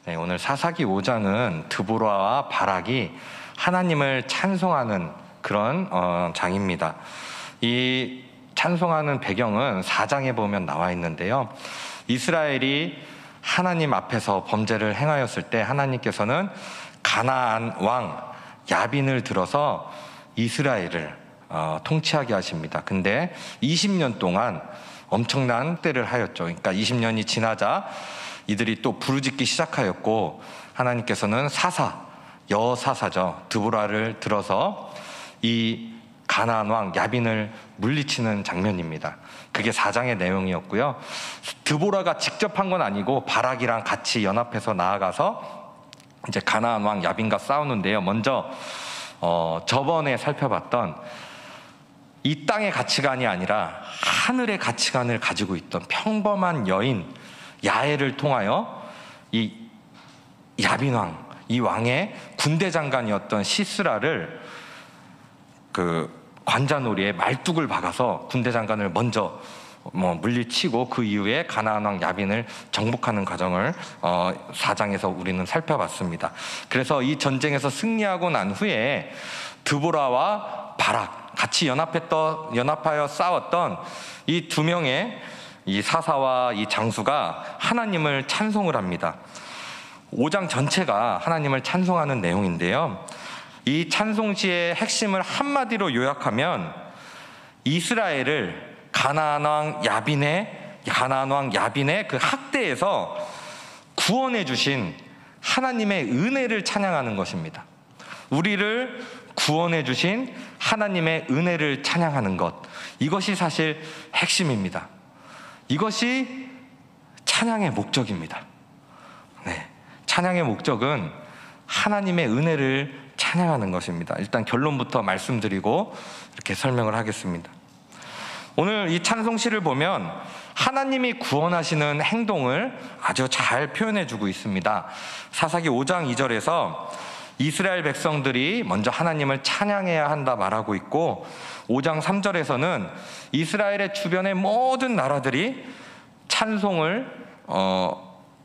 네, 오늘 사사기 5장은 드보라와 바락이 하나님을 찬송하는 그런 장입니다. 이 찬송하는 배경은 4장에 보면 나와 있는데요. 이스라엘이 하나님 앞에서 범죄를 행하였을 때 하나님께서는 가나안 왕 야빈을 들어서 이스라엘을 통치하게 하십니다. 근데 20년 동안 엄청난 때를 하였죠. 그러니까 20년이 지나자 이들이 또 부르짖기 시작하였고, 하나님께서는 여사사죠, 드보라를 들어서 이 가나안 왕 야빈을 물리치는 장면입니다. 그게 4장의 내용이었고요. 드보라가 직접 한 건 아니고 바락이랑 같이 연합해서 나아가서 이제 가나안 왕 야빈과 싸우는데요. 먼저 저번에 살펴봤던 이 땅의 가치관이 아니라 하늘의 가치관을 가지고 있던 평범한 여인 야엘을 통하여 이 야빈 왕, 이 왕의 군대 장관이었던 시스라를 그 관자놀이에 말뚝을 박아서 군대 장관을 먼저 물리치고 그 이후에 가나안 왕 야빈을 정복하는 과정을 4장에서 우리는 살펴봤습니다. 그래서 이 전쟁에서 승리하고 난 후에 드보라와 바락 같이 연합하여 싸웠던 이 두 명의 이 사사와 이 장수가 하나님을 찬송을 합니다. 5장 전체가 하나님을 찬송하는 내용인데요. 이 찬송시의 핵심을 한마디로 요약하면 이스라엘을 가나안 왕 야빈의 그 학대에서 구원해 주신 하나님의 은혜를 찬양하는 것입니다. 우리를 구원해 주신 하나님의 은혜를 찬양하는 것, 이것이 사실 핵심입니다. 이것이 찬양의 목적입니다. 네, 찬양의 목적은 하나님의 은혜를 찬양하는 것입니다. 일단 결론부터 말씀드리고 이렇게 설명을 하겠습니다. 오늘 이 찬송시를 보면 하나님이 구원하시는 행동을 아주 잘 표현해주고 있습니다. 사사기 5장 2절에서 이스라엘 백성들이 먼저 하나님을 찬양해야 한다 말하고 있고, 5장 3절에서는 이스라엘의 주변의 모든 나라들이 찬송을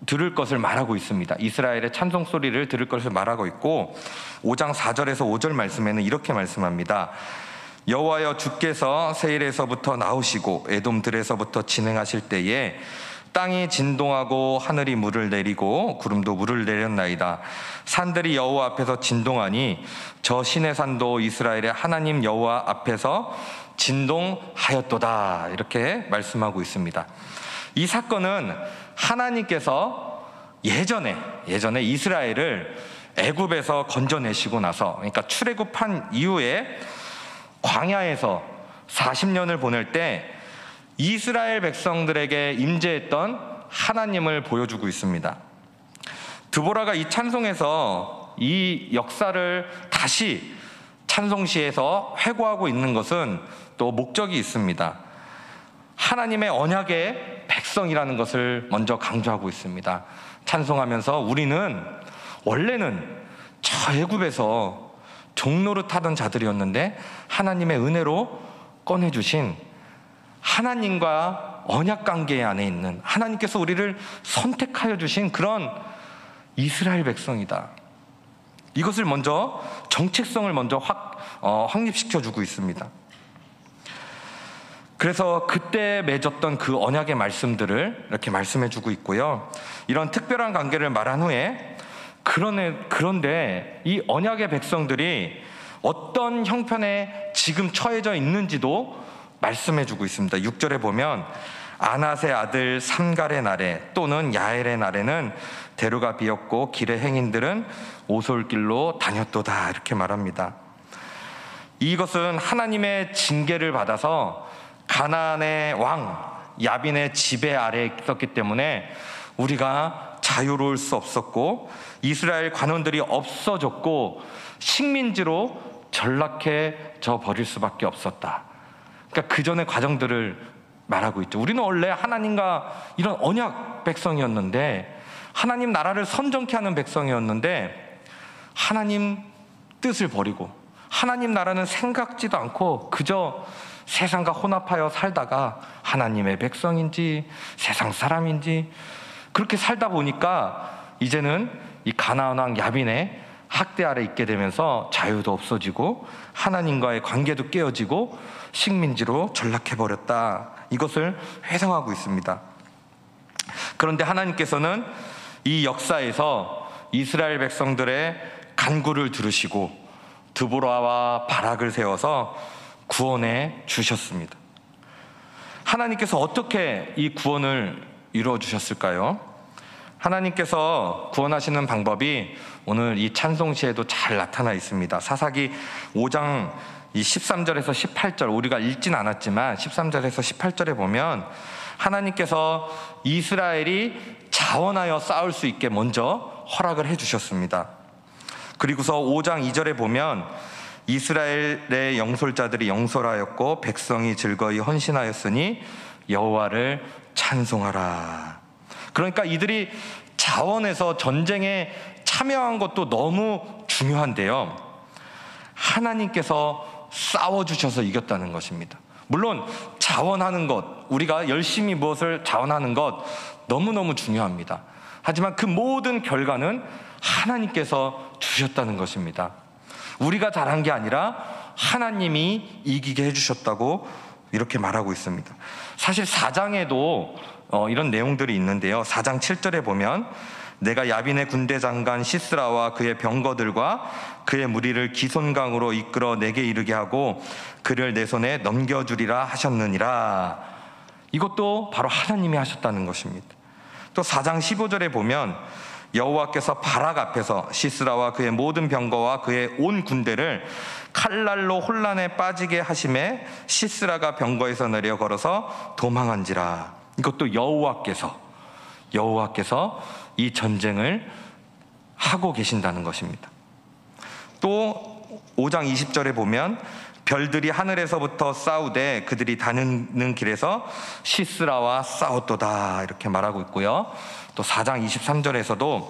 들을 것을 말하고 있습니다. 이스라엘의 찬송 소리를 들을 것을 말하고 있고, 5장 4절에서 5절 말씀에는 이렇게 말씀합니다. 여호와여, 주께서 세일에서부터 나오시고 에돔들에서부터 진행하실 때에 땅이 진동하고 하늘이 물을 내리고 구름도 물을 내렸나이다. 산들이 여호와 앞에서 진동하니 저 시내 산도 이스라엘의 하나님 여호와 앞에서 진동하였도다. 이렇게 말씀하고 있습니다. 이 사건은 하나님께서 예전에 이스라엘을 애굽에서 건져내시고 나서, 그러니까 출애굽한 이후에 광야에서 40년을 보낼 때 이스라엘 백성들에게 임재했던 하나님을 보여주고 있습니다. 드보라가 이 찬송에서 이 역사를 다시 찬송시에서 회고하고 있는 것은 또 목적이 있습니다. 하나님의 언약의 백성이라는 것을 먼저 강조하고 있습니다. 찬송하면서 우리는 원래는 저 애굽에서 종노릇 하던 자들이었는데 하나님의 은혜로 꺼내주신 하나님과 언약 관계 안에 있는 하나님께서 우리를 선택하여 주신 그런 이스라엘 백성이다. 이것을 먼저 정체성을 먼저 확립시켜주고 있습니다. 그래서 그때 맺었던 그 언약의 말씀들을 이렇게 말씀해주고 있고요. 이런 특별한 관계를 말한 후에 그런데 이 언약의 백성들이 어떤 형편에 지금 처해져 있는지도 말씀해주고 있습니다. 6절에 보면 아낫의 아들 삼갈의 날에 또는 야엘의 날에는 대로가 비었고 길의 행인들은 오솔길로 다녔도다. 이렇게 말합니다. 이것은 하나님의 징계를 받아서 가나안의 왕 야빈의 지배 아래에 있었기 때문에 우리가 자유로울 수 없었고 이스라엘 관원들이 없어졌고 식민지로 전락해져 버릴 수밖에 없었다. 그러니까 그 전의 과정들을 말하고 있죠. 우리는 원래 하나님과 이런 언약 백성이었는데, 하나님 나라를 선정케 하는 백성이었는데 하나님 뜻을 버리고 하나님 나라는 생각지도 않고 그저 세상과 혼합하여 살다가 하나님의 백성인지 세상 사람인지 그렇게 살다 보니까 이제는 이 가나안 왕 야빈의 학대 아래 있게 되면서 자유도 없어지고 하나님과의 관계도 깨어지고 식민지로 전락해버렸다. 이것을 회상하고 있습니다. 그런데 하나님께서는 이 역사에서 이스라엘 백성들의 간구를 들으시고 드보라와 바락을 세워서 구원해 주셨습니다. 하나님께서 어떻게 이 구원을 이루어 주셨을까요? 하나님께서 구원하시는 방법이 오늘 이 찬송시에도 잘 나타나 있습니다. 사사기 5장 이 13절에서 18절, 우리가 읽진 않았지만 13절에서 18절에 보면 하나님께서 이스라엘이 자원하여 싸울 수 있게 먼저 허락을 해주셨습니다. 그리고서 5장 2절에 보면 이스라엘의 영솔자들이 영솔하였고 백성이 즐거이 헌신하였으니 여호와를 찬송하라. 그러니까 이들이 자원해서 전쟁에 참여한 것도 너무 중요한데요, 하나님께서 싸워주셔서 이겼다는 것입니다. 물론 자원하는 것, 우리가 열심히 무엇을 자원하는 것 너무너무 중요합니다. 하지만 그 모든 결과는 하나님께서 주셨다는 것입니다. 우리가 잘한 게 아니라 하나님이 이기게 해주셨다고 이렇게 말하고 있습니다. 사실 4장에도 이런 내용들이 있는데요. 4장 7절에 보면 내가 야빈의 군대 장관 시스라와 그의 병거들과 그의 무리를 기손강으로 이끌어 내게 이르게 하고 그를 내 손에 넘겨주리라 하셨느니라. 이것도 바로 하나님이 하셨다는 것입니다. 또 4장 15절에 보면 여호와께서 바락 앞에서 시스라와 그의 모든 병거와 그의 온 군대를 칼날로 혼란에 빠지게 하심에 시스라가 병거에서 내려 걸어서 도망한지라. 이것도 여호와께서 이 전쟁을 하고 계신다는 것입니다. 또 5장 20절에 보면 별들이 하늘에서부터 싸우되 그들이 다니는 길에서 시스라와 싸웠도다, 이렇게 말하고 있고요. 또 4장 23절에서도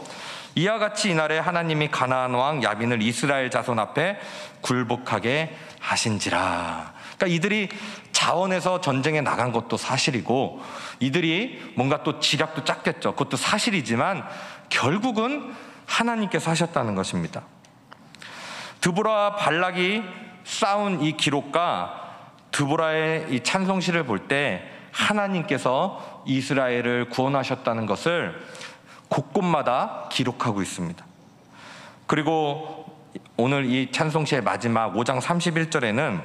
이와 같이 이날에 하나님이 가나안 왕 야빈을 이스라엘 자손 앞에 굴복하게 하신지라. 그러니까 이들이 자원해서 전쟁에 나간 것도 사실이고 이들이 뭔가 또 지략도 짰겠죠. 그것도 사실이지만 결국은 하나님께서 하셨다는 것입니다. 드보라와 발락이 싸운 이 기록과 드보라의 이 찬송시를 볼 때 하나님께서 이스라엘을 구원하셨다는 것을 곳곳마다 기록하고 있습니다. 그리고 오늘 이 찬송시의 마지막 5장 31절에는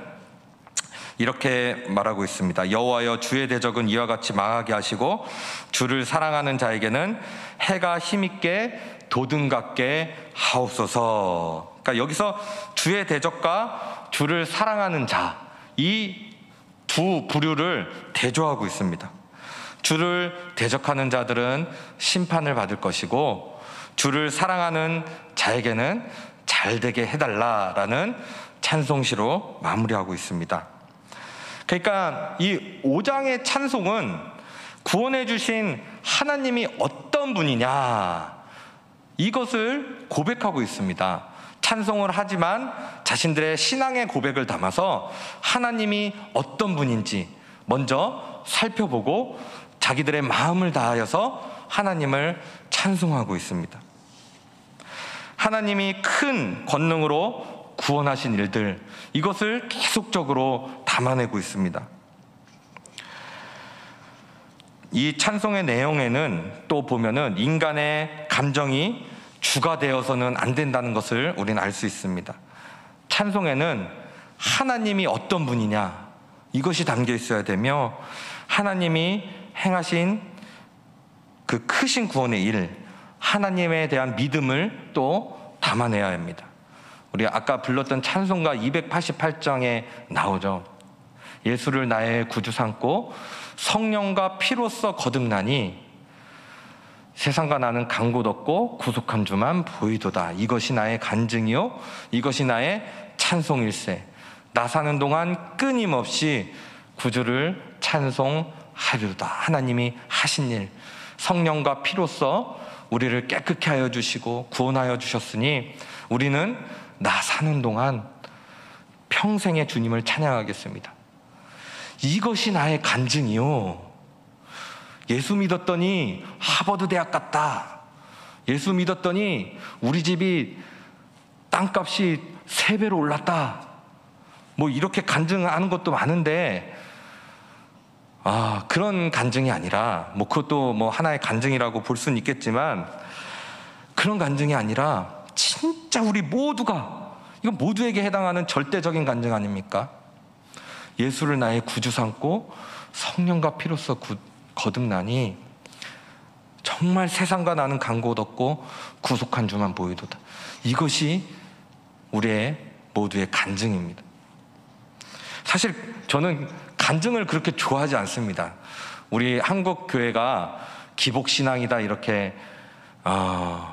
이렇게 말하고 있습니다. 여호와여, 주의 대적은 이와 같이 망하게 하시고 주를 사랑하는 자에게는 해가 힘있게 돋음 같게 하옵소서. 그러니까 여기서 주의 대적과 주를 사랑하는 자, 이 두 부류를 대조하고 있습니다. 주를 대적하는 자들은 심판을 받을 것이고 주를 사랑하는 자에게는 잘 되게 해달라라는 찬송시로 마무리하고 있습니다. 그러니까 이 5장의 찬송은 구원해 주신 하나님이 어떤 분이냐, 이것을 고백하고 있습니다. 찬송을 하지만 자신들의 신앙의 고백을 담아서 하나님이 어떤 분인지 먼저 살펴보고 자기들의 마음을 다하여서 하나님을 찬송하고 있습니다. 하나님이 큰 권능으로 구원하신 일들, 이것을 계속적으로 담아내고 있습니다. 이 찬송의 내용에는 또 보면은 인간의 감정이 주가 되어서는 안 된다는 것을 우리는 알 수 있습니다. 찬송에는 하나님이 어떤 분이냐, 이것이 담겨 있어야 되며 하나님이 행하신 그 크신 구원의 일, 하나님에 대한 믿음을 또 담아내야 합니다. 우리 아까 불렀던 찬송가 288장에 나오죠. 예수를 나의 구주 삼고 성령과 피로써 거듭나니 세상과 나는 간 곳 없고 구속한 주만 보이도다. 이것이 나의 간증이요 이것이 나의 찬송일세. 나 사는 동안 끊임없이 구주를 찬송하리로다. 하나님이 하신 일, 성령과 피로써 우리를 깨끗게 하여 주시고 구원하여 주셨으니 우리는 나 사는 동안 평생의 주님을 찬양하겠습니다. 이것이 나의 간증이요, 예수 믿었더니 하버드 대학 갔다, 예수 믿었더니 우리 집이 땅값이 3배로 올랐다. 뭐 이렇게 간증하는 것도 많은데, 그런 간증이 아니라, 뭐 그것도 뭐 하나의 간증이라고 볼 수는 있겠지만, 그런 간증이 아니라 진짜 우리 모두가, 이건 모두에게 해당하는 절대적인 간증 아닙니까? 예수를 나의 구주 삼고 성령과 피로써 거듭나니 정말 세상과 나는 간 곳 없고 구속한 주만 보이도다. 이것이 우리의 모두의 간증입니다. 사실 저는 간증을 그렇게 좋아하지 않습니다. 우리 한국 교회가 기복신앙이다 이렇게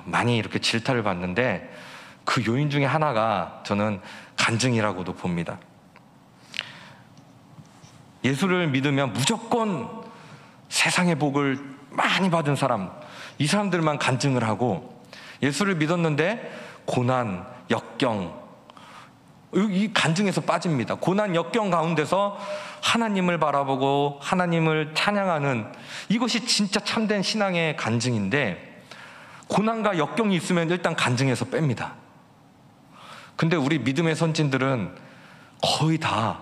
많이 이렇게 질타를 받는데, 그 요인 중에 하나가 저는 간증이라고도 봅니다. 예수를 믿으면 무조건 세상의 복을 많이 받은 사람, 이 사람들만 간증을 하고, 예수를 믿었는데 고난, 역경, 이 간증에서 빠집니다. 고난, 역경 가운데서 하나님을 바라보고 하나님을 찬양하는, 이것이 진짜 참된 신앙의 간증인데, 고난과 역경이 있으면 일단 간증에서 뺍니다. 근데 우리 믿음의 선진들은 거의 다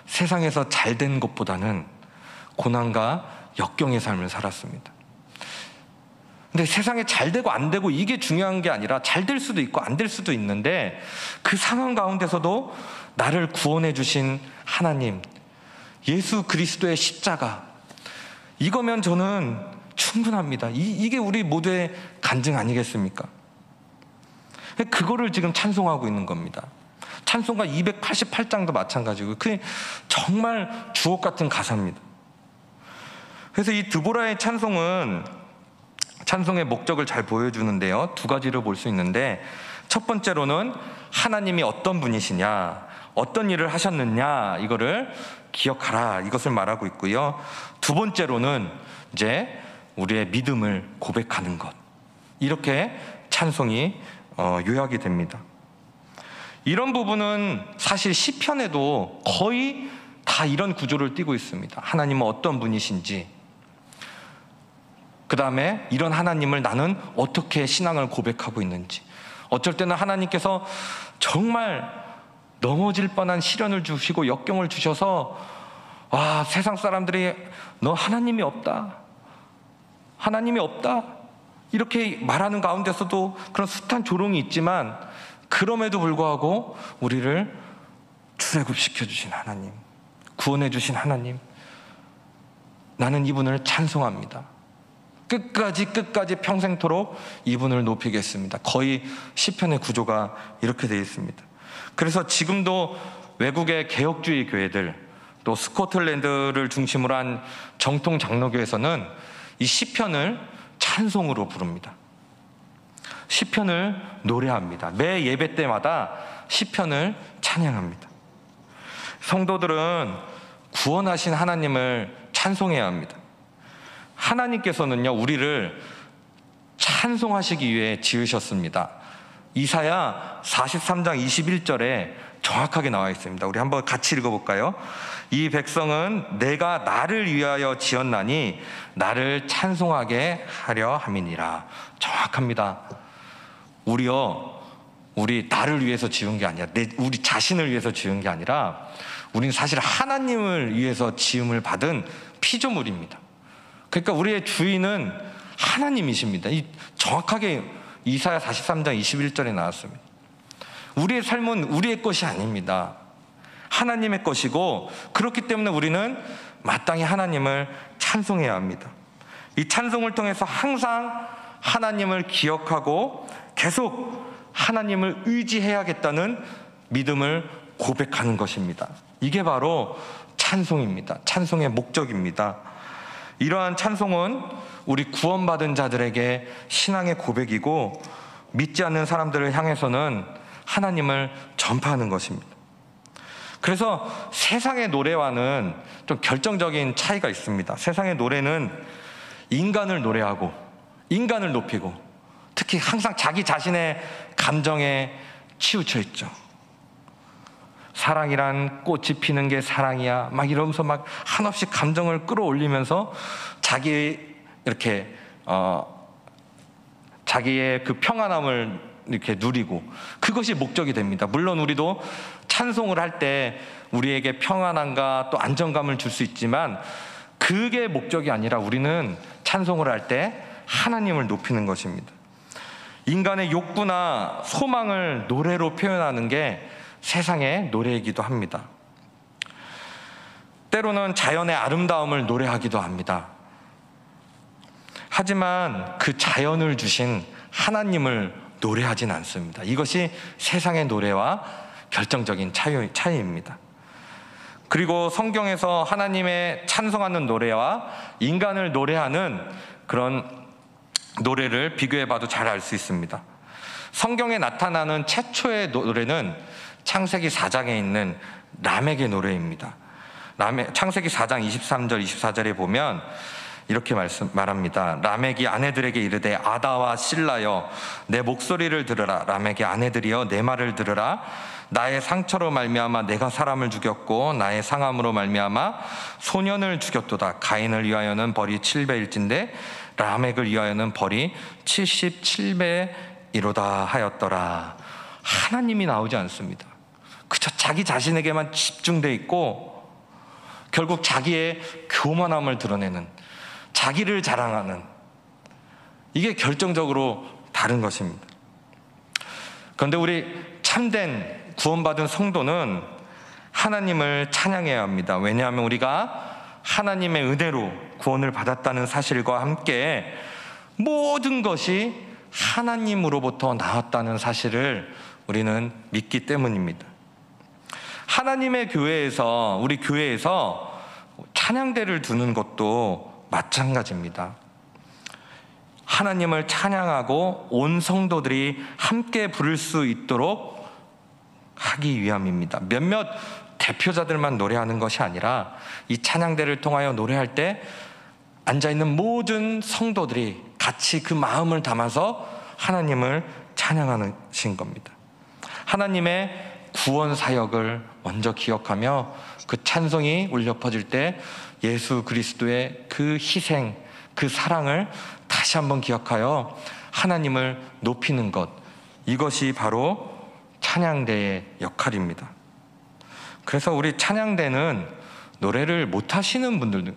세상에서 잘된 것보다는 고난과 역경의 삶을 살았습니다. 근데 세상에 잘 되고 안 되고 이게 중요한 게 아니라, 잘 될 수도 있고 안 될 수도 있는데, 그 상황 가운데서도 나를 구원해 주신 하나님, 예수 그리스도의 십자가, 이거면 저는 충분합니다. 이게 우리 모두의 간증 아니겠습니까? 그거를 지금 찬송하고 있는 겁니다. 찬송가 288장도 마찬가지고, 그 정말 주옥 같은 가사입니다. 그래서 이 드보라의 찬송은 찬송의 목적을 잘 보여주는데요, 2가지로 볼 수 있는데, 첫 번째로는 하나님이 어떤 분이시냐, 어떤 일을 하셨느냐, 이거를 기억하라, 이것을 말하고 있고요. 2번째로는 이제 우리의 믿음을 고백하는 것, 이렇게 찬송이 요약이 됩니다. 이런 부분은 사실 시편에도 거의 다 이런 구조를 띠고 있습니다. 하나님은 어떤 분이신지, 그 다음에 이런 하나님을 나는 어떻게 신앙을 고백하고 있는지, 어쩔 때는 하나님께서 정말 넘어질 뻔한 시련을 주시고 역경을 주셔서, 세상 사람들이 너 하나님이 없다, 하나님이 없다 이렇게 말하는 가운데서도 그런 숱한 조롱이 있지만, 그럼에도 불구하고 우리를 출애굽시켜 주신 하나님, 구원해 주신 하나님, 나는 이분을 찬송합니다. 끝까지 평생토록 이분을 높이겠습니다. 거의 시편의 구조가 이렇게 되어 있습니다. 그래서 지금도 외국의 개혁주의 교회들, 또 스코틀랜드를 중심으로 한 정통 장로교에서는 이 시편을 찬송으로 부릅니다. 시편을 노래합니다. 매 예배 때마다 시편을 찬양합니다. 성도들은 구원하신 하나님을 찬송해야 합니다. 하나님께서는요, 우리를 찬송하시기 위해 지으셨습니다. 이사야 43장 21절에 정확하게 나와 있습니다. 우리 한번 같이 읽어볼까요? 이 백성은 내가 나를 위하여 지었나니 나를 찬송하게 하려 함이니라. 정확합니다. 우리 나를 위해서 지은 게 아니라, 우리 자신을 위해서 지은 게 아니라, 우리는 사실 하나님을 위해서 지음을 받은 피조물입니다. 그러니까 우리의 주인은 하나님이십니다. 정확하게 이사야 43장 21절에 나왔습니다. 우리의 삶은 우리의 것이 아닙니다. 하나님의 것이고, 그렇기 때문에 우리는 마땅히 하나님을 찬송해야 합니다. 이 찬송을 통해서 항상 하나님을 기억하고 계속 하나님을 의지해야겠다는 믿음을 고백하는 것입니다. 이게 바로 찬송입니다. 찬송의 목적입니다. 이러한 찬송은 우리 구원받은 자들에게 신앙의 고백이고, 믿지 않는 사람들을 향해서는 하나님을 전파하는 것입니다. 그래서 세상의 노래와는 좀 결정적인 차이가 있습니다. 세상의 노래는 인간을 노래하고 인간을 높이고, 특히 항상 자기 자신의 감정에 치우쳐 있죠. 사랑이란 꽃이 피는 게 사랑이야 막 이러면서 막 한없이 감정을 끌어올리면서 자기 자기의 그 평안함을 이렇게 누리고, 그것이 목적이 됩니다. 물론 우리도 찬송을 할 때 우리에게 평안함과 또 안정감을 줄 수 있지만 그게 목적이 아니라 우리는 찬송을 할 때 하나님을 높이는 것입니다. 인간의 욕구나 소망을 노래로 표현하는 게 세상의 노래이기도 합니다. 때로는 자연의 아름다움을 노래하기도 합니다. 하지만 그 자연을 주신 하나님을 노래하진 않습니다. 이것이 세상의 노래와 결정적인 차이입니다. 그리고 성경에서 하나님의 찬송하는 노래와 인간을 노래하는 그런 노래를 비교해 봐도 잘 알 수 있습니다. 성경에 나타나는 최초의 노래는 창세기 4장에 있는 라멕의 노래입니다. 창세기 4장 23절 24절에 보면 이렇게 말합니다. 라멕이 아내들에게 이르되 아다와 실라여 내 목소리를 들으라. 라멕의 아내들이여 내 말을 들으라. 나의 상처로 말미암아 내가 사람을 죽였고 나의 상함으로 말미암아 소년을 죽였도다. 가인을 위하여는 벌이 7배일진데 라멕을 위하여는 벌이 77배이로다 하였더라. 하나님이 나오지 않습니다. 그저 자기 자신에게만 집중돼 있고 결국 자기의 교만함을 드러내는, 자기를 자랑하는, 이게 결정적으로 다른 것입니다. 그런데 우리 참된 구원받은 성도는 하나님을 찬양해야 합니다. 왜냐하면 우리가 하나님의 은혜로 구원을 받았다는 사실과 함께 모든 것이 하나님으로부터 나왔다는 사실을 우리는 믿기 때문입니다. 하나님의 교회에서, 우리 교회에서 찬양대를 두는 것도 마찬가지입니다. 하나님을 찬양하고 온 성도들이 함께 부를 수 있도록 하기 위함입니다. 몇몇 대표자들만 노래하는 것이 아니라 이 찬양대를 통하여 노래할 때 앉아있는 모든 성도들이 같이 그 마음을 담아서 하나님을 찬양하신 겁니다. 하나님의 구원 사역을 먼저 기억하며 그 찬송이 울려 퍼질 때 예수 그리스도의 그 희생, 그 사랑을 다시 한번 기억하여 하나님을 높이는 것, 이것이 바로 찬양대의 역할입니다. 그래서 우리 찬양대는 노래를 못하시는 분들도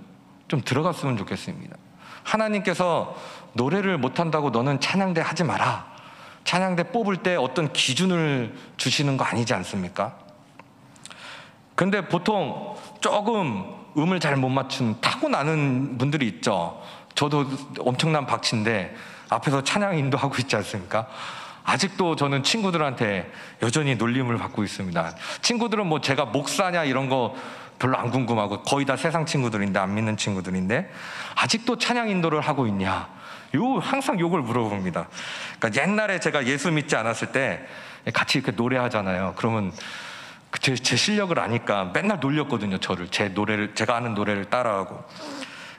좀 들어갔으면 좋겠습니다. 하나님께서 노래를 못한다고 너는 찬양대 하지 마라, 찬양대 뽑을 때 어떤 기준을 주시는 거 아니지 않습니까? 근데 보통 조금 음을 잘 못 맞춘 타고나는 분들이 있죠. 저도 엄청난 박치인데 앞에서 찬양 인도하고 있지 않습니까? 아직도 저는 친구들한테 여전히 놀림을 받고 있습니다. 친구들은 뭐 제가 목사냐 이런 거 별로 안 궁금하고 거의 다 세상 친구들인데, 안 믿는 친구들인데 아직도 찬양 인도를 하고 있냐, 항상 욕을 물어봅니다. 그러니까 옛날에 제가 예수 믿지 않았을 때 같이 이렇게 노래하잖아요. 그러면 제 실력을 아니까 맨날 놀렸거든요. 저를, 제가 아는 노래를 따라하고.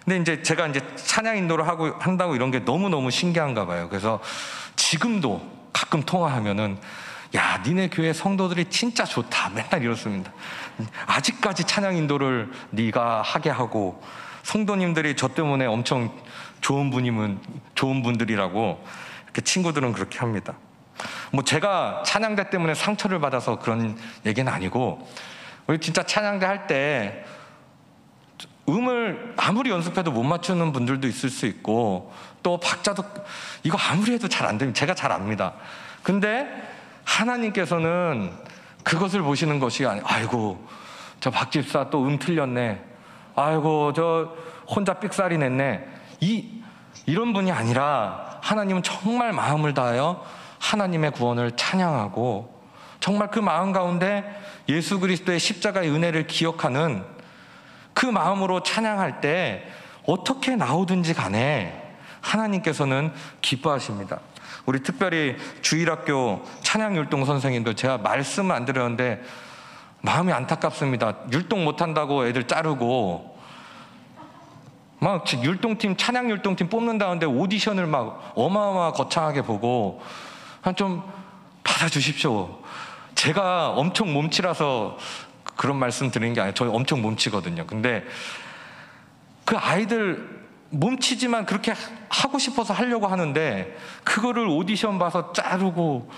근데 이제 제가 이제 찬양 인도를 한다고 이런 게 너무너무 신기한가 봐요. 그래서 지금도 가끔 통화하면은 야, 니네 교회 성도들이 진짜 좋다, 맨날 이렇습니다. 아직까지 찬양 인도를 네가 하게 하고 성도님들이 저 때문에 엄청 좋은 분들이라고 이렇게 친구들은 그렇게 합니다. 뭐 제가 찬양대 때문에 상처를 받아서 그런 얘기는 아니고, 우리 진짜 찬양대 할 때 음을 아무리 연습해도 못 맞추는 분들도 있을 수 있고, 또 박자도 이거 아무리 해도 잘 안 됩니다. 제가 잘 압니다. 근데 하나님께서는 그것을 보시는 것이 아이고 저 박집사 또 틀렸네, 아이고 저 혼자 삑사리 냈네, 이런 분이 아니라 하나님은 정말 마음을 다하여 하나님의 구원을 찬양하고, 정말 그 마음 가운데 예수 그리스도의 십자가의 은혜를 기억하는 그 마음으로 찬양할 때 어떻게 나오든지 간에 하나님께서는 기뻐하십니다. 우리 특별히 주일학교 찬양율동 선생님들, 제가 말씀을 안 드렸는데 마음이 안타깝습니다. 율동 못한다고 애들 자르고 막 율동팀, 찬양율동팀 뽑는다는데 오디션을 막 어마어마 거창하게 보고 좀 받아주십시오. 제가 엄청 몸치라서 그런 말씀 드리는 게 아니에요. 저 엄청 몸치거든요. 근데 그 아이들 몸치지만 그렇게 하고 싶어서 하려고 하는데 그거를 오디션 봐서 자르고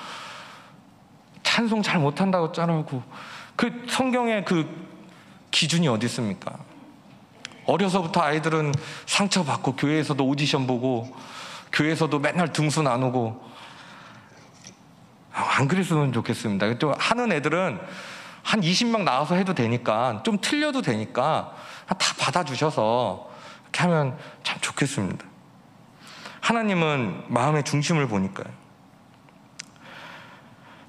찬송 잘 못한다고 자르고, 그 성경에 그 기준이 어디 있습니까? 어려서부터 아이들은 상처받고 교회에서도 오디션 보고 교회에서도 맨날 등수 나누고, 안 그랬으면 좋겠습니다. 또 하는 애들은 한 20명 나와서 해도 되니까, 좀 틀려도 되니까 다 받아주셔서 이렇게 하면 참 좋겠습니다. 하나님은 마음의 중심을 보니까요.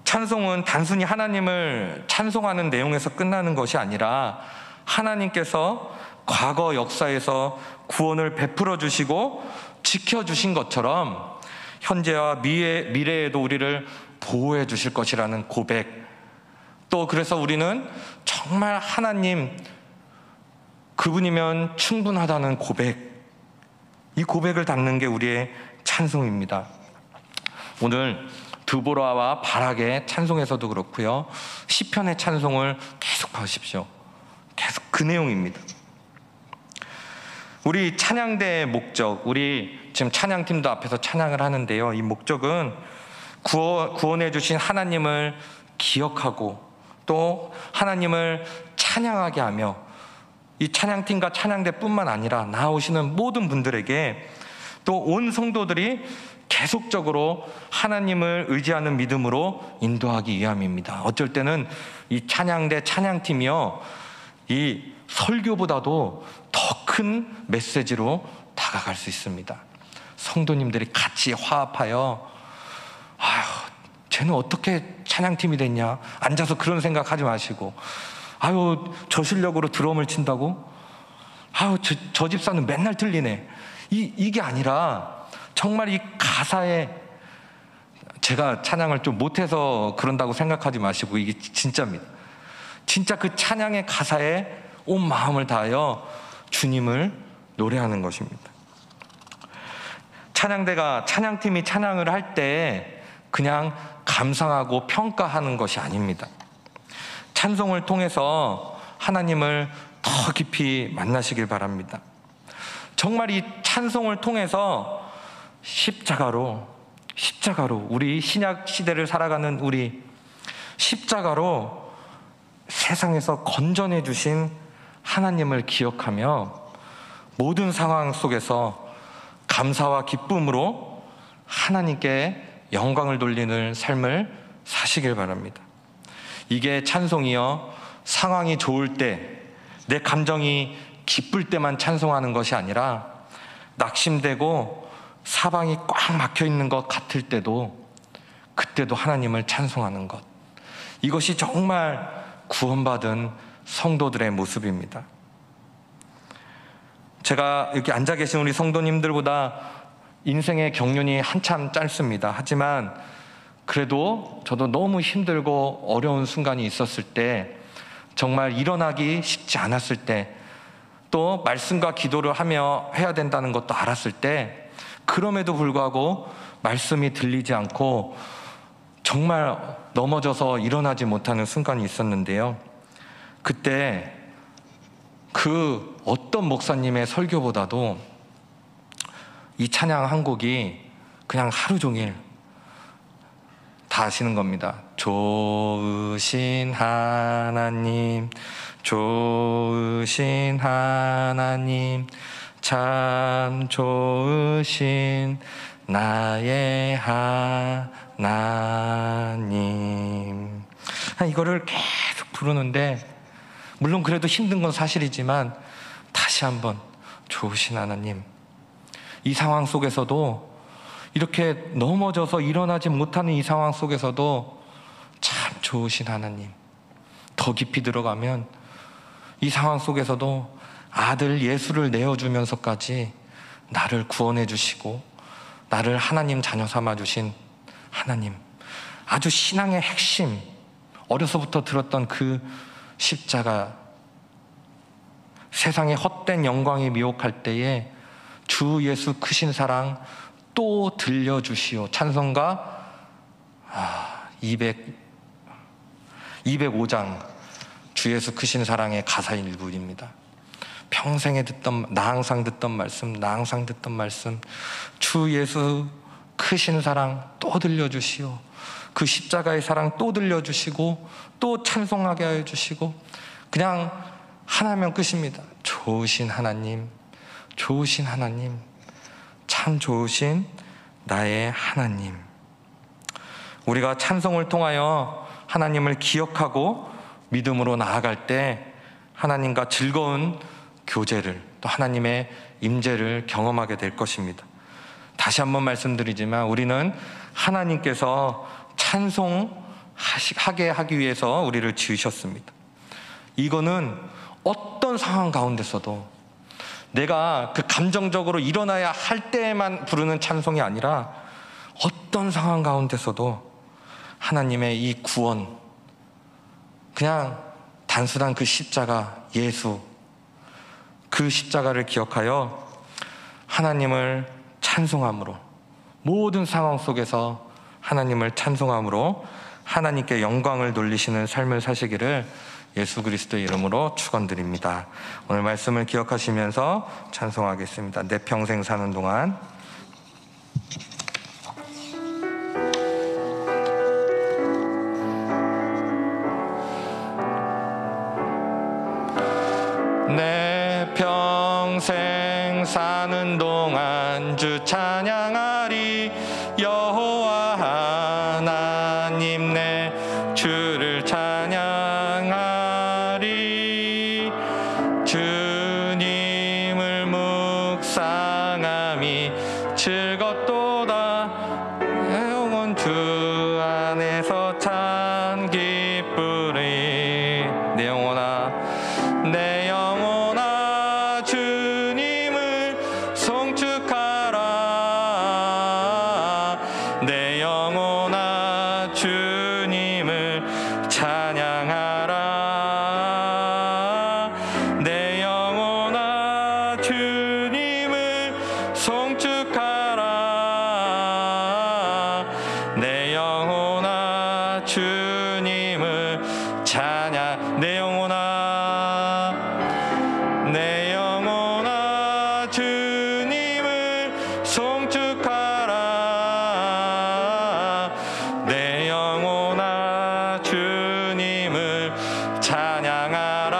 찬송은 단순히 하나님을 찬송하는 내용에서 끝나는 것이 아니라 하나님께서 과거 역사에서 구원을 베풀어 주시고 지켜주신 것처럼 현재와 미래에도 우리를 보호해 주실 것이라는 고백, 또 그래서 우리는 정말 하나님 그분이면 충분하다는 고백, 이 고백을 담는 게 우리의 찬송입니다. 오늘 드보라와 바락의 찬송에서도 그렇고요, 시편의 찬송을 계속 보십시오. 계속 그 내용입니다. 우리 찬양대의 목적, 우리 지금 찬양팀도 앞에서 찬양을 하는데요, 이 목적은 구원해 주신 하나님을 기억하고 또 하나님을 찬양하게 하며, 이 찬양팀과 찬양대뿐만 아니라 나오시는 모든 분들에게 또 온 성도들이 계속적으로 하나님을 의지하는 믿음으로 인도하기 위함입니다. 어쩔 때는 이 찬양대 찬양팀이요, 이 설교보다도 더 큰 메시지로 다가갈 수 있습니다. 성도님들이 같이 화합하여, 아휴, 쟤는 어떻게 찬양팀이 됐냐, 앉아서 그런 생각하지 마시고, 아유, 저 실력으로 드럼을 친다고? 아유, 저 집사는 맨날 틀리네. 이게 아니라 정말 이 가사에, 제가 찬양을 좀 못해서 그런다고 생각하지 마시고, 이게 진짜입니다. 진짜 그 찬양의 가사에 온 마음을 다하여 주님을 노래하는 것입니다. 찬양팀이 찬양을 할 때 그냥 감상하고 평가하는 것이 아닙니다. 찬송을 통해서 하나님을 더 깊이 만나시길 바랍니다. 정말 이 찬송을 통해서 십자가로 우리 신약 시대를 살아가는 우리 십자가로 세상에서 건져내 주신 하나님을 기억하며 모든 상황 속에서 감사와 기쁨으로 하나님께 영광을 돌리는 삶을 사시길 바랍니다. 이게 찬송이요, 상황이 좋을 때, 내 감정이 기쁠 때만 찬송하는 것이 아니라 낙심되고 사방이 꽉 막혀 있는 것 같을 때도, 그때도 하나님을 찬송하는 것, 이것이 정말 구원받은 성도들의 모습입니다. 제가 이렇게 앉아 계신 우리 성도님들보다 인생의 경륜이 한참 짧습니다. 하지만 그래도 저도 너무 힘들고 어려운 순간이 있었을 때, 정말 일어나기 쉽지 않았을 때, 또 말씀과 기도를 하며 해야 된다는 것도 알았을 때, 그럼에도 불구하고 말씀이 들리지 않고 정말 넘어져서 일어나지 못하는 순간이 있었는데요, 그때 그 어떤 목사님의 설교보다도 이 찬양 한 곡이 그냥 하루 종일 다 아시는 겁니다. 좋으신 하나님, 좋으신 하나님, 참 좋으신 나의 하나님. 이거를 계속 부르는데, 물론 그래도 힘든 건 사실이지만 다시 한번 좋으신 하나님, 이 상황 속에서도, 이렇게 넘어져서 일어나지 못하는 이 상황 속에서도 참 좋으신 하나님, 더 깊이 들어가면 이 상황 속에서도 아들 예수를 내어주면서까지 나를 구원해 주시고 나를 하나님 자녀 삼아 주신 하나님, 아주 신앙의 핵심, 어려서부터 들었던 그 십자가, 세상의 헛된 영광이 미혹할 때에 주 예수 크신 사랑 또 들려주시오. 찬송가 205장 주 예수 크신 사랑의 가사 일부입니다. 평생에 나 항상 듣던 말씀, 주 예수 크신 사랑 또 들려주시오. 그 십자가의 사랑 또 들려주시고 또 찬송하게 하여 주시고, 그냥 하나면 끝입니다. 좋으신 하나님, 참 좋으신 나의 하나님. 우리가 찬송을 통하여 하나님을 기억하고 믿음으로 나아갈 때 하나님과 즐거운 교제를, 또 하나님의 임재를 경험하게 될 것입니다. 다시 한번 말씀드리지만 우리는 하나님께서 찬송하게 하기 위해서 우리를 지으셨습니다. 이거는 어떤 상황 가운데서도 내가 그 감정적으로 일어나야 할 때만 부르는 찬송이 아니라 어떤 상황 가운데서도 하나님의 이 구원, 그냥 단순한 그 십자가, 예수, 그 십자가를 기억하여 하나님을 찬송함으로, 모든 상황 속에서 하나님을 찬송함으로 하나님께 영광을 돌리시는 삶을 사시기를 예수 그리스도의 이름으로 축원드립니다. 오늘 말씀을 기억하시면서 찬송하겠습니다. 내 평생 사는 동안. 내 평생 사는 동안 주 찬양하리. 여호와 하나님 내 주를 찬양하리. 주님을 묵상함이 즐겁도다. 영원 주 안에서 참 기쁘리. 내 영혼아, 내 영혼아 주님을 송축하라. 내 영혼아 주님을 찬양하라. 내 영혼아 주님을 송축하라. 내 영혼아 주님을 찬양. 내 영혼아, 내 영혼아 주님을 송축하라. 내 영혼아 주님을 찬양하라.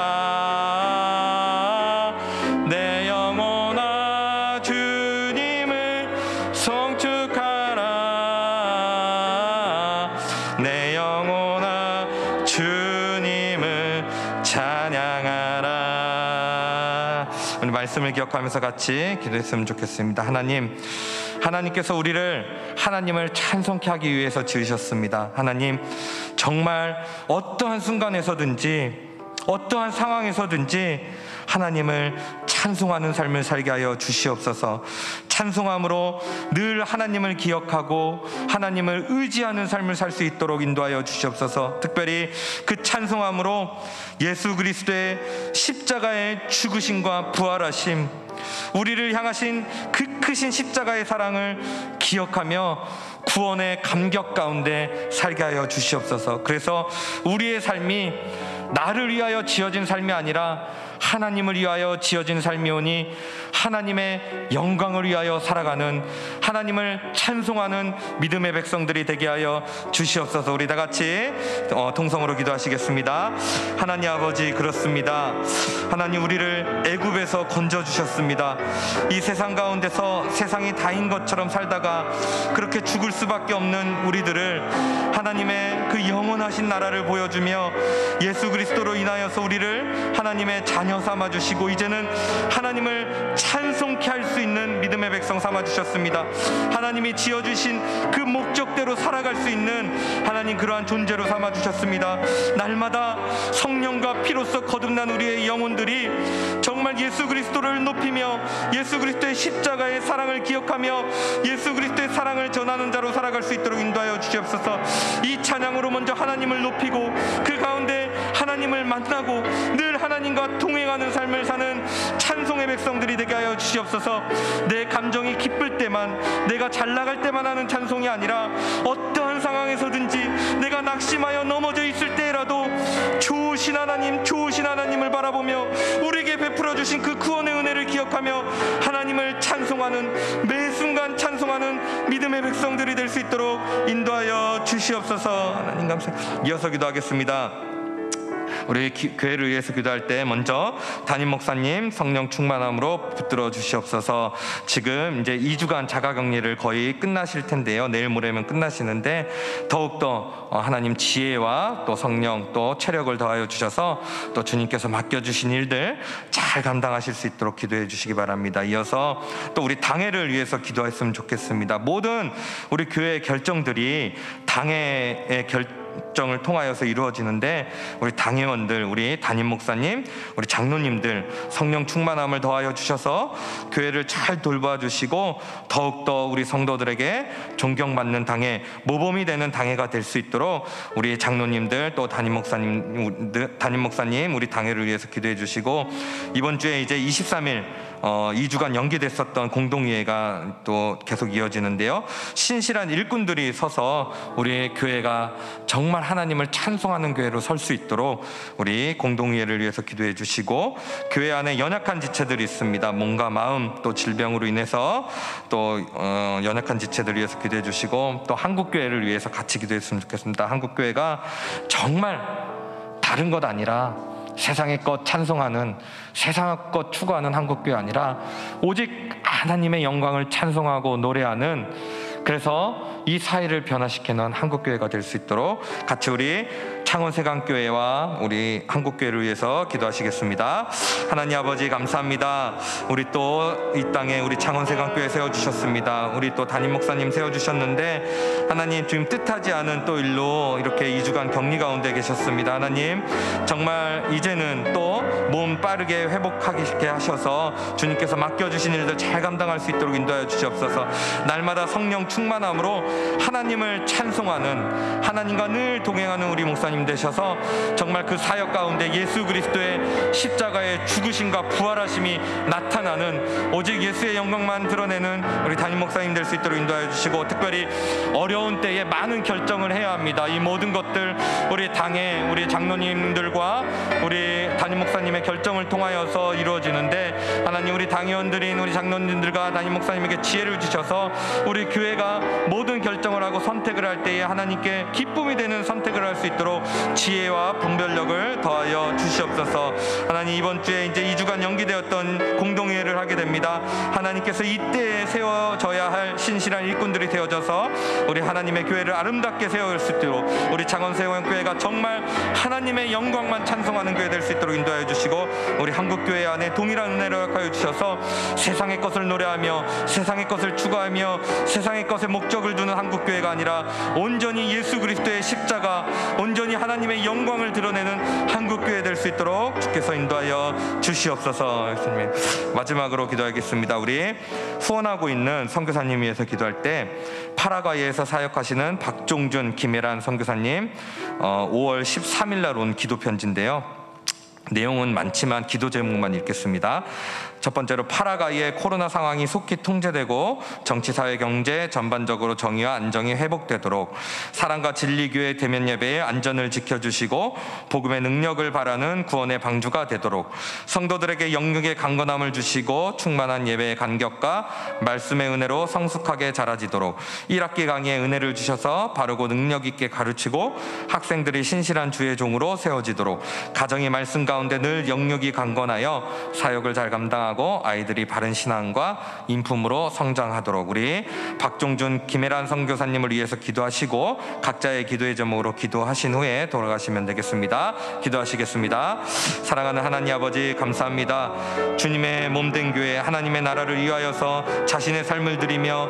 내 영혼아 주님을 송축하라. 내 영혼아 주님을 찬양하라. 우리 말씀을 기억하면서 같이 기도했으면 좋겠습니다. 하나님께서 우리를 하나님을 찬송케 하기 위해서 지으셨습니다. 하나님, 정말 어떠한 순간에서든지 어떠한 상황에서든지 하나님을 찬송하는 삶을 살게 하여 주시옵소서. 찬송함으로 늘 하나님을 기억하고 하나님을 의지하는 삶을 살 수 있도록 인도하여 주시옵소서. 특별히 그 찬송함으로 예수 그리스도의 십자가의 죽으심과 부활하심, 우리를 향하신 그 크신 십자가의 사랑을 기억하며 구원의 감격 가운데 살게 하여 주시옵소서. 그래서 우리의 삶이 나를 위하여 지어진 삶이 아니라 하나님을 위하여 지어진 삶이오니 하나님의 영광을 위하여 살아가는, 하나님을 찬송하는 믿음의 백성들이 되게 하여 주시옵소서. 우리 다 같이 통성으로 기도하시겠습니다. 하나님 아버지, 그렇습니다. 하나님, 우리를 애굽에서 건져주셨습니다. 이 세상 가운데서 세상이 다인 것처럼 살다가 그렇게 죽을 수밖에 없는 우리들을 하나님의 그 영원하신 나라를 보여주며 예수 그리스도로 인하여서 우리를 하나님의 자녀 삼아주시고 이제는 하나님을 찬송케 할 수 있는 믿음의 백성 삼아주셨습니다. 하나님이 지어주신 그 목적대로 살아갈 수 있는 하나님, 그러한 존재로 삼아주셨습니다. 날마다 성령과 피로써 거듭난 우리의 영혼들이 정말 예수 그리스도를 높이며 예수 그리스도의 십자가의 사랑을 기억하며 예수 그리스도의 사랑을 전하는 자로 살아갈 수 있도록 인도하여 주시옵소서. 이 찬양으로 먼저 하나님을 높이고 그 가운데 하나님을 만나고 늘 하나님과 동행하는 삶을 사는 찬송의 백성들이 되게 하여 주시옵소서. 내 감정이 기쁠 때만, 내가 잘 나갈 때만 하는 찬송이 아니라 어떠한 상황에서든지 내가 낙심하여 넘어져 있을 때라도 좋으신 하나님을 바라보며 우리에게 베풀어 주신 그 회복하며 하나님을 찬송하는, 매 순간 찬송하는 믿음의 백성들이 될 수 있도록 인도하여 주시옵소서. 하나님 감사합니다. 이어서 기도하겠습니다. 우리 교회를 위해서 기도할 때 먼저 담임 목사님 성령 충만함으로 붙들어 주시옵소서. 지금 이제 2주간 자가격리를 거의 끝나실 텐데요. 내일 모레면 끝나시는데 더욱더 하나님 지혜와 또 성령 또 체력을 더하여 주셔서 또 주님께서 맡겨주신 일들 잘 감당하실 수 있도록 기도해 주시기 바랍니다. 이어서 또 우리 당회를 위해서 기도했으면 좋겠습니다. 모든 우리 교회의 결정들이 당회의 결정을 통하여서 이루어지는데 우리 당회원들, 우리 담임 목사님, 우리 장로님들 성령 충만함을 더하여 주셔서 교회를 잘 돌봐 주시고 더욱더 우리 성도들에게 존경받는 당회, 모범이 되는 당회가 될 수 있도록 우리 장로님들 또 담임 목사님 우리 당회를 위해서 기도해 주시고, 이번 주에 이제 23일 2주간 연기됐었던 공동회의가 또 계속 이어지는데요. 신실한 일꾼들이 서서 우리 교회가 정말 하나님을 찬송하는 교회로 설 수 있도록 우리 공동회의를 위해서 기도해 주시고, 교회 안에 연약한 지체들이 있습니다. 몸과 마음 또 질병으로 인해서 또 연약한 지체들을 위해서 기도해 주시고, 또 한국교회를 위해서 같이 기도했으면 좋겠습니다. 한국교회가 정말 다른 것 아니라 세상의 것 찬송하는, 세상의 것 추구하는 한국교회 아니라 오직 하나님의 영광을 찬송하고 노래하는, 그래서 이 사회를 변화시키는 한국교회가 될 수 있도록 같이 우리 창원세강교회와 우리 한국교회를 위해서 기도하시겠습니다. 하나님 아버지 감사합니다. 우리 또 이 땅에 우리 창원세강교회 세워주셨습니다. 우리 또 담임 목사님 세워주셨는데 하나님 지금 뜻하지 않은 또 일로 이렇게 2주간 격리 가운데 계셨습니다. 하나님 정말 이제는 또 몸 빠르게 회복하게 하셔서 주님께서 맡겨주신 일들 잘 감당할 수 있도록 인도하여 주시옵소서. 날마다 성령 충만함으로 하나님을 찬송하는, 하나님과 늘 동행하는 우리 목사님 되셔서 정말 그 사역 가운데 예수 그리스도의 십자가의 죽으심과 부활하심이 나타나는, 오직 예수의 영광만 드러내는 우리 담임 목사님 될 수 있도록 인도하여 주시고, 특별히 어려운 때에 많은 결정을 해야 합니다. 이 모든 것들 우리 당의 우리 장로님들과 우리 담임 목사님의 결정을 통하여서 이루어지는데, 하나님 우리 당의원들인 우리 장로님들과 담임 목사님에게 지혜를 주셔서 우리 교회가 모든 결정을 하고 선택을 할 때에 하나님께 기쁨이 되는 선택을 할 수 있도록 지혜와 분별력을 더하여 주시옵소서. 하나님 이번 주에 이제 2주간 연기되었던 공동회의를 하게 됩니다. 하나님께서 이때에 세워져야 할 신실한 일꾼들이 되어져서 우리 하나님의 교회를 아름답게 세워갈 수 있도록, 우리 창원세원교회가 정말 하나님의 영광만 찬송하는 교회 될 수 있도록 인도하여 주시고, 우리 한국교회 안에 동일한 은혜를 허락하여 주셔서 세상의 것을 노래하며 세상의 것을 추구하며 세상의 것에 목적을 두는 한국교회가 아니라 온전히 예수 그리스도의 십자가, 온전히 하나님의 영광을 드러내는 한국교회 될 수 있도록 주께서 인도하여 주시옵소서. 예수님 마지막으로 기도하겠습니다. 우리 후원하고 있는 선교사님 위해서 기도할 때 파라과이에서 사역하시는 박종준, 김혜란 선교사님 5월 13일 날 온 기도 편지인데요. 내용은 많지만 기도 제목만 읽겠습니다. 첫 번째로, 파라과이의 코로나 상황이 속히 통제되고 정치, 사회, 경제 전반적으로 정의와 안정이 회복되도록 사랑과 진리교회 대면 예배의 안전을 지켜주시고 복음의 능력을 바라는 구원의 방주가 되도록 성도들에게 영육의 강건함을 주시고 충만한 예배의 간격과 말씀의 은혜로 성숙하게 자라지도록 1학기 강의에 은혜를 주셔서 바르고 능력 있게 가르치고 학생들이 신실한 주의 종으로 세워지도록 가정의 말씀 가운데 늘 영육이 강건하여 사역을 잘 감당하고 아이들이 바른 신앙과 인품으로 성장하도록 우리 박종준, 김혜란 선교사님을 위해서 기도하시고 각자의 기도의 제목으로 기도하신 후에 돌아가시면 되겠습니다. 기도하시겠습니다. 사랑하는 하나님 아버지 감사합니다. 주님의 몸된 교회, 하나님의 나라를 위하여서 자신의 삶을 드리며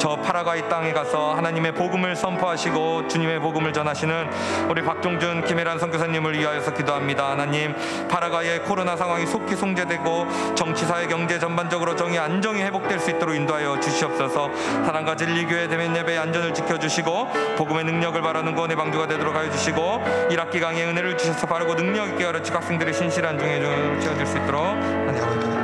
저 파라과이 땅에 가서 하나님의 복음을 선포하시고 주님의 복음을 전하시는 우리 박종준, 김혜란 선교사님을 위하여서 기도합니다. 하나님, 파라과이의 코로나 상황이 속히 송제되고 정치, 사회, 경제 전반적으로 정의, 안정이 회복될 수 있도록 인도하여 주시옵소서. 사랑과 진리교회 대면 예배의 안전을 지켜주시고 복음의 능력을 바라는 구원의 방주가 되도록 하여 주시고 1학기 강의에 은혜를 주셔서 바르고 능력 있게 가르치고 학생들의 신실한 중에 채워질 수 있도록 하나님 아버지